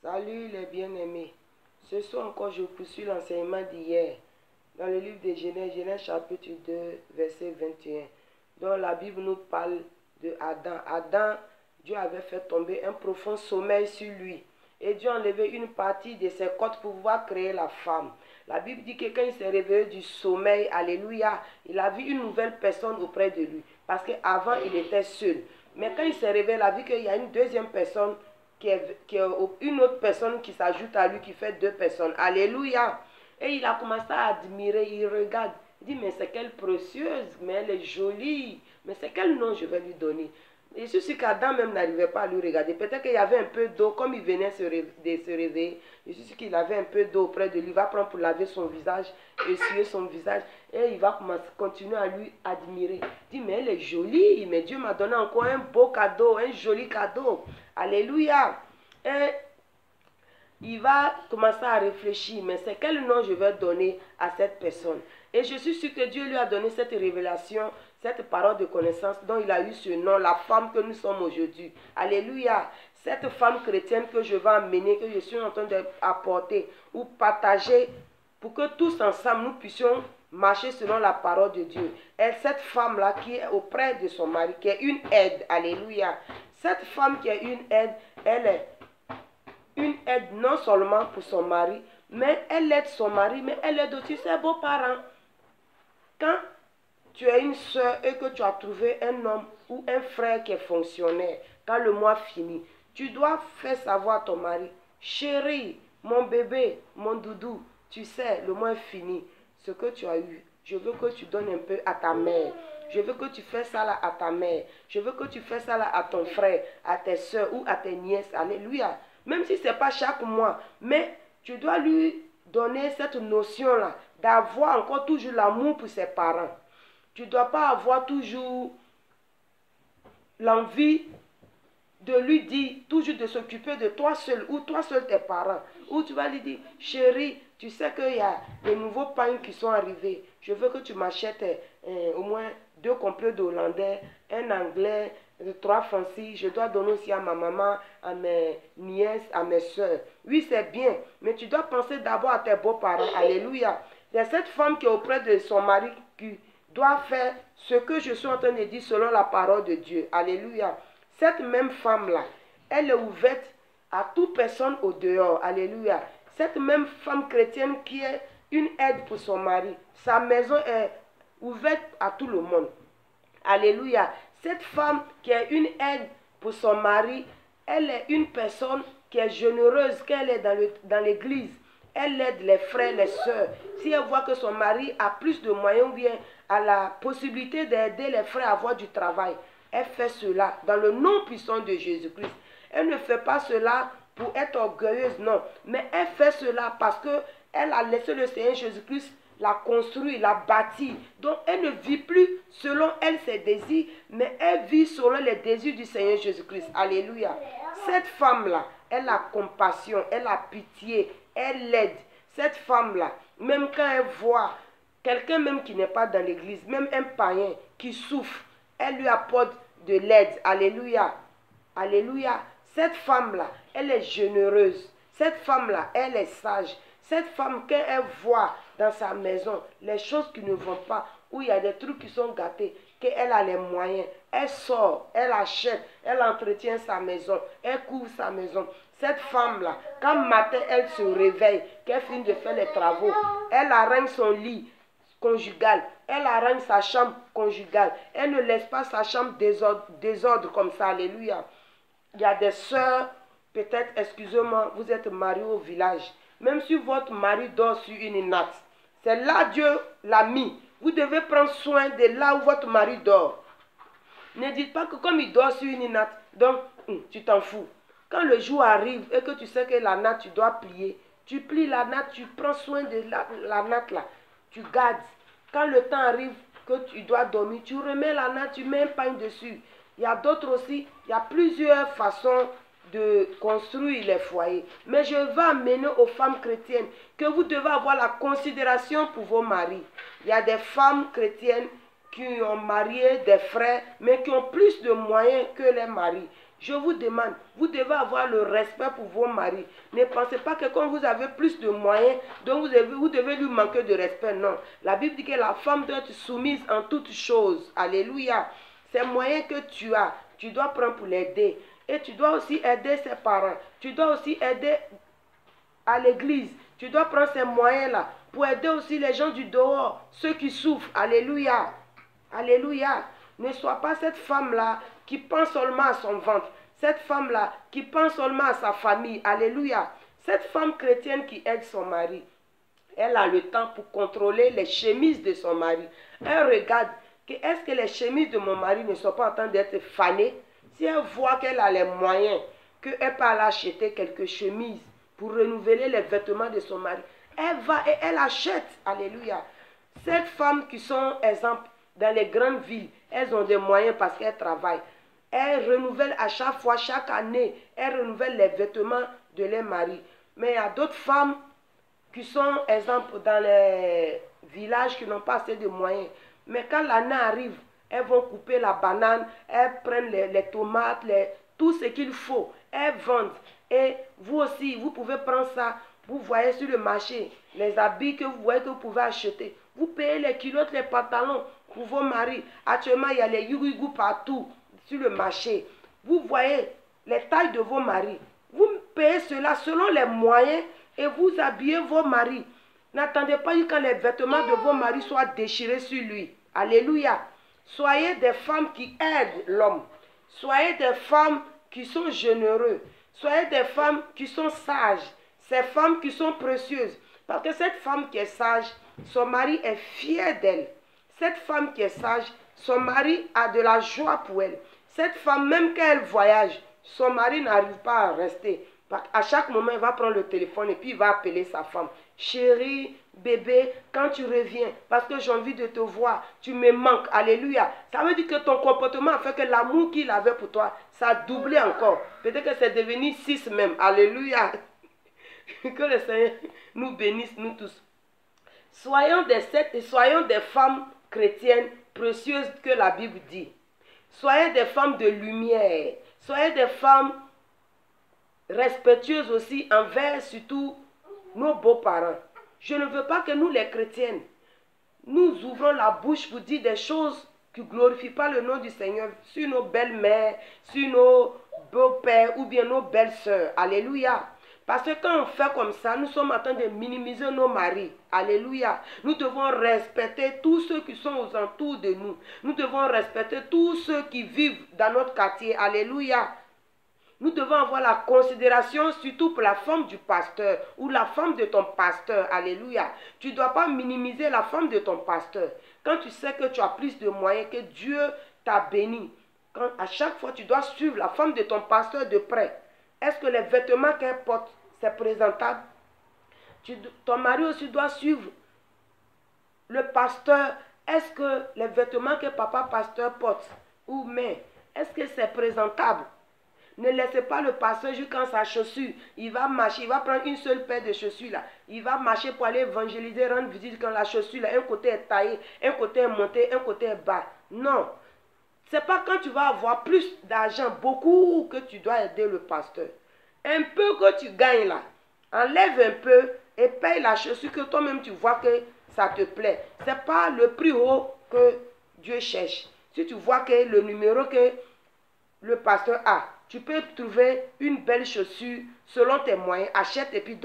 Salut les bien-aimés. Ce soir encore, je poursuis l'enseignement d'hier. Dans le livre de Genèse, Genèse chapitre 2, verset 21. Donc la Bible nous parle de Adam. Adam, Dieu avait fait tomber un profond sommeil sur lui. Et Dieu a enlevé une partie de ses côtes pour pouvoir créer la femme. La Bible dit que quand il s'est réveillé du sommeil, alléluia, il a vu une nouvelle personne auprès de lui. Parce qu'avant, il était seul. Mais quand il s'est réveillé, il a vu qu'il y a une deuxième personne, qui est une autre personne qui s'ajoute à lui, qui fait deux personnes. Alléluia. Et il a commencé à admirer, il regarde. Il dit, mais c'est quelle précieuse, mais elle est jolie. Mais c'est quel nom je vais lui donner? Et je suis sûr qu'Adam même n'arrivait pas à lui regarder. Peut-être qu'il y avait un peu d'eau, comme il venait de se réveiller. Je suis sûr qu'il avait un peu d'eau auprès de lui. Il va prendre pour laver son visage, essuyer son visage. Et il va continuer à lui admirer. Il dit, mais elle est jolie. Mais Dieu m'a donné encore un beau cadeau, un joli cadeau. Alléluia. Et il va commencer à réfléchir, mais c'est quel nom je vais donner à cette personne? Et je suis sûr que Dieu lui a donné cette révélation, cette parole de connaissance dont il a eu ce nom, la femme que nous sommes aujourd'hui. Alléluia. Cette femme chrétienne que je vais amener, que je suis en train d'apporter ou partager pour que tous ensemble nous puissions marcher selon la parole de Dieu. Et cette femme-là qui est auprès de son mari, qui est une aide. Alléluia. Cette femme qui est une aide, elle est une aide non seulement pour son mari, mais elle aide son mari, mais elle aide aussi ses beaux-parents. Quand tu es une soeur et que tu as trouvé un homme ou un frère qui est fonctionnaire, quand le mois finit, tu dois faire savoir à ton mari, chérie, mon bébé, mon doudou, tu sais, le mois est fini, ce que tu as eu, je veux que tu donnes un peu à ta mère. Je veux que tu fasses ça là à ta mère. Je veux que tu fasses ça là à ton frère, à tes soeurs ou à tes nièces. Alléluia. Même si ce n'est pas chaque mois, mais tu dois lui donner cette notion-là, d'avoir encore toujours l'amour pour ses parents. Tu ne dois pas avoir toujours l'envie de lui dire, toujours de s'occuper de toi seul, ou toi seul tes parents. Ou tu vas lui dire, chérie, tu sais qu'il y a des nouveaux pains qui sont arrivés. Je veux que tu m'achètes au moins 2 complets de hollandais, un anglais, 3 français. Je dois donner aussi à ma maman, à mes nièces, à mes soeurs. Oui, c'est bien, mais tu dois penser d'abord à tes beaux-parents. Alléluia. Il y a cette femme qui est auprès de son mari qui doit faire ce que je suis en train de dire selon la parole de Dieu. Alléluia. Cette même femme-là, elle est ouverte à toute personne au dehors. Alléluia. Cette même femme chrétienne qui est une aide pour son mari. Sa maison est ouverte à tout le monde. Alléluia. Cette femme qui est une aide pour son mari, elle est une personne qui est généreuse, qu'elle est dans l'église. Elle aide les frères, les sœurs. Si elle voit que son mari a plus de moyens ou bien a la possibilité d'aider les frères à avoir du travail, elle fait cela dans le nom puissant de Jésus-Christ. Elle ne fait pas cela pour être orgueilleuse, non. Mais elle fait cela parce qu'elle a laissé le Seigneur Jésus-Christ la construire, la bâtir. Donc elle ne vit plus selon elle ses désirs, mais elle vit selon les désirs du Seigneur Jésus-Christ. Alléluia. Cette femme-là, elle a compassion, elle a pitié, elle aide. Cette femme-là, même quand elle voit quelqu'un même qui n'est pas dans l'église, même un païen qui souffre, elle lui apporte de l'aide. Alléluia. Alléluia. Cette femme-là, elle est généreuse. Cette femme-là, elle est sage. Cette femme, quand elle voit dans sa maison les choses qui ne vont pas, où il y a des trucs qui sont gâtés, qu'elle a les moyens, elle sort, elle achète, elle entretient sa maison, elle couvre sa maison. Cette femme-là, quand matin elle se réveille, qu'elle finit de faire les travaux, elle arrange son lit conjugal, elle arrange sa chambre conjugale, elle ne laisse pas sa chambre désordre comme ça. Alléluia. Il y a des soeurs, peut-être, excusez-moi, vous êtes mariés au village. Même si votre mari dort sur une natte, c'est là Dieu l'a mis. Vous devez prendre soin de là où votre mari dort. Ne dites pas que comme il dort sur une natte, donc tu t'en fous. Quand le jour arrive et que tu sais que la natte, tu dois plier, tu plies la natte, tu prends soin de la natte là. Tu gardes. Quand le temps arrive que tu dois dormir, tu remets la natte, tu mets un pain dessus. Il y a d'autres aussi, il y a plusieurs façons de construire les foyers. Mais je veux amener aux femmes chrétiennes que vous devez avoir la considération pour vos maris. Il y a des femmes chrétiennes qui ont marié des frères, mais qui ont plus de moyens que les maris. Je vous demande, vous devez avoir le respect pour vos maris. Ne pensez pas que quand vous avez plus de moyens, donc vous devez lui manquer de respect. Non. La Bible dit que la femme doit être soumise en toutes choses. Alléluia. Ces moyens que tu as, tu dois prendre pour l'aider. Et tu dois aussi aider ses parents. Tu dois aussi aider à l'église. Tu dois prendre ces moyens-là pour aider aussi les gens du dehors, ceux qui souffrent. Alléluia. Alléluia. Ne sois pas cette femme-là qui pense seulement à son ventre. Cette femme-là qui pense seulement à sa famille. Alléluia. Cette femme chrétienne qui aide son mari, elle a le temps pour contrôler les chemises de son mari. Elle regarde que est-ce que les chemises de mon mari ne sont pas en train d'être fanées. Si elle voit qu'elle a les moyens, qu'elle peut aller acheter quelques chemises pour renouveler les vêtements de son mari, elle va et elle achète. Alléluia. Ces femmes qui sont, exemple, dans les grandes villes, elles ont des moyens parce qu'elles travaillent. Elles renouvellent à chaque fois, chaque année, elles renouvellent les vêtements de leur mari. Mais il y a d'autres femmes qui sont, exemple, dans les villages qui n'ont pas assez de moyens. Mais quand l'année arrive, elles vont couper la banane, elles prennent les tomates, tout ce qu'il faut. Elles vendent. Et vous aussi, vous pouvez prendre ça. Vous voyez sur le marché les habits que vous voyez que vous pouvez acheter. Vous payez les culottes, les pantalons pour vos maris. Actuellement, il y a les yougou partout sur le marché. Vous voyez les tailles de vos maris. Vous payez cela selon les moyens et vous habillez vos maris. N'attendez pas quand les vêtements de vos maris soient déchirés sur lui. Alléluia. Soyez des femmes qui aident l'homme. Soyez des femmes qui sont généreuses. Soyez des femmes qui sont sages. Ces femmes qui sont précieuses. Parce que cette femme qui est sage, son mari est fier d'elle. Cette femme qui est sage, son mari a de la joie pour elle. Cette femme, même quand elle voyage, son mari n'arrive pas à rester. À chaque moment, il va prendre le téléphone et puis il va appeler sa femme. Chérie, bébé, quand tu reviens, parce que j'ai envie de te voir, tu me manques. Alléluia. Ça veut dire que ton comportement a fait que l'amour qu'il avait pour toi, ça a doublé encore. Peut-être que c'est devenu 6 même. Alléluia. Que le Seigneur nous bénisse, nous tous. Soyons des femmes chrétiennes précieuses que la Bible dit. Soyez des femmes de lumière. Soyez des femmes respectueuses aussi envers surtout nos beaux-parents. Je ne veux pas que nous les chrétiennes, nous ouvrons la bouche pour dire des choses qui ne glorifient pas le nom du Seigneur sur nos belles-mères, sur nos beaux-pères ou bien nos belles-sœurs. Alléluia. Parce que quand on fait comme ça, nous sommes en train de minimiser nos maris. Alléluia. Nous devons respecter tous ceux qui sont aux alentours de nous. Nous devons respecter tous ceux qui vivent dans notre quartier. Alléluia. Nous devons avoir la considération surtout pour la femme du pasteur ou la femme de ton pasteur. Alléluia. Tu ne dois pas minimiser la femme de ton pasteur. Quand tu sais que tu as plus de moyens, que Dieu t'a béni, à chaque fois tu dois suivre la femme de ton pasteur de près. Est-ce que les vêtements qu'elle porte, c'est présentable? Ton mari aussi doit suivre le pasteur. Est-ce que les vêtements que papa pasteur porte ou met, est-ce que c'est présentable? Ne laissez pas le pasteur jusqu'à sa chaussure. Il va marcher, il va prendre une seule paire de chaussures là. Il va marcher pour aller évangéliser, rendre visite quand la chaussure là, un côté est taillé, un côté est monté, un côté est bas. Non. C'est pas quand tu vas avoir plus d'argent, beaucoup, que tu dois aider le pasteur. Un peu que tu gagnes là, enlève un peu et paye la chaussure que toi-même tu vois que ça te plaît. Ce n'est pas le prix haut que Dieu cherche. Si tu vois que le numéro que le pasteur a, tu peux trouver une belle chaussure selon tes moyens, achète et puis donne.